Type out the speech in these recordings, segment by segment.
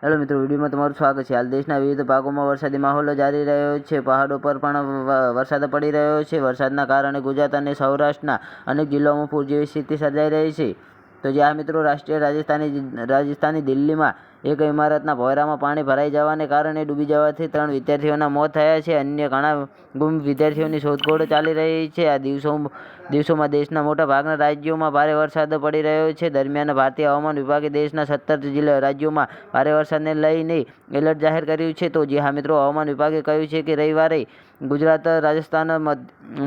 Hello મિત્રો, વિડીયોમાં તમારું સ્વાગત છે। હાલ દેશના વિવિધ ભાગોમાં વરસાદી માહોલ જારી રહ્યો છે। પહાડો પર પણ વરસાદ પડી રહ્યો છે। વરસાદના કારણે ગુજરાત અને સૌરાષ્ટ્રના અનેક જિલ્લાઓમાં પૂર જેવી સ્થિતિ સર્જાઈ રહી છે। તો જ્યાં મિત્રો રાષ્ટ્રીય રાજધાની દિલ્હીમાં એક ઇમારતના ભોંયરામાં પાણી ભરાઈ જવાને કારણે ડૂબી જવાથી 3 વિદ્યાર્થીઓના મોત થયા છે। અન્ય ઘણા ગુમ વિદ્યાર્થીઓની શોધખોળ ચાલી રહી છે। આ દિવસોમાં દેશના મોટા ભાગના રાજ્યોમાં ભારે વરસાદ પડી રહ્યો છે। દરમિયાન ભારતીય હવામાન વિભાગે દેશના 17 રાજ્યોમાં ભારે વરસાદને લઈને એલર્ટ જાહેર કર્યું છે। તો જી હા મિત્રો, હવામાન વિભાગે કહ્યું છે કે રવિવારે ગુજરાત, રાજસ્થાન,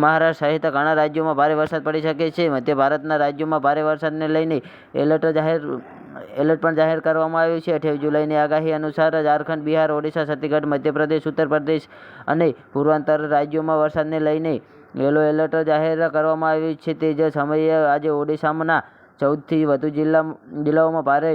મહારાષ્ટ્ર સહિત ઘણા રાજ્યોમાં ભારે વરસાદ પડી શકે છે। મધ્ય ભારતના રાજ્યોમાં ભારે વરસાદને લઈને એલર્ટ પણ જાહેર કરવામાં આવ્યું છે। 28 જુલાઈની આગાહી અનુસાર ઝારખંડ, બિહાર, ઓડિશા, છત્તીસગઢ, મધ્યપ્રદેશ, ઉત્તર પ્રદેશ અને પૂર્વાંચલ રાજ્યોમાં વરસાદને લઈને યલો એલર્ટ જાહેર કરવામાં આવ્યું છે। તે જ સમયે આજે ઓડિશાના 14થી વધુ જિલ્લાઓમાં ભારે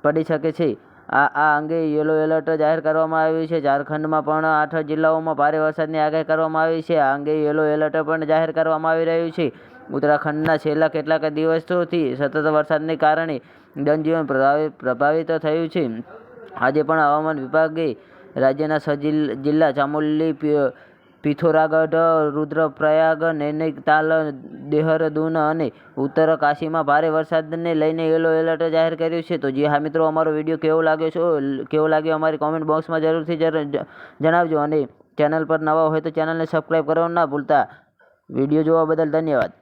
પડી શકે છે। આ અંગે યલો એલર્ટ જાહેર કરવામાં આવ્યું છે। ઝારખંડમાં પણ 8 જિલ્લાઓમાં ભારે વરસાદની આગાહી કરવામાં આવી છે। આ અંગે યલો એલર્ટ પણ જાહેર કરવામાં આવી રહ્યું છે। ઉત્તરાખંડના છેલ્લા કેટલાક દિવસોથી સતત વરસાદને કારણે જનજીવન પ્રભાવિત થયું છે। આજે પણ હવામાન વિભાગે રાજ્યના 6 જિલ્લા ચામોલી, પિથોરાગઢ, રુદ્રપ્રયાગ, નૈનીતાલ, દેહરાદૂન અને ઉત્તરકાશીમાં ભારે વરસાદને લઈને યલો એલર્ટ જાહેર કર્યું છે। તો જી હા મિત્રો, અમારો વિડીયો કેવો લાગ્યો અમારી કોમેન્ટ બોક્સમાં જરૂરથી જણાવજો અને ચેનલ પર નવા હોય તો ચેનલને સબસ્ક્રાઈબ કરવાનું ના ભૂલતા। વિડીયો જોવા બદલ ધન્યવાદ।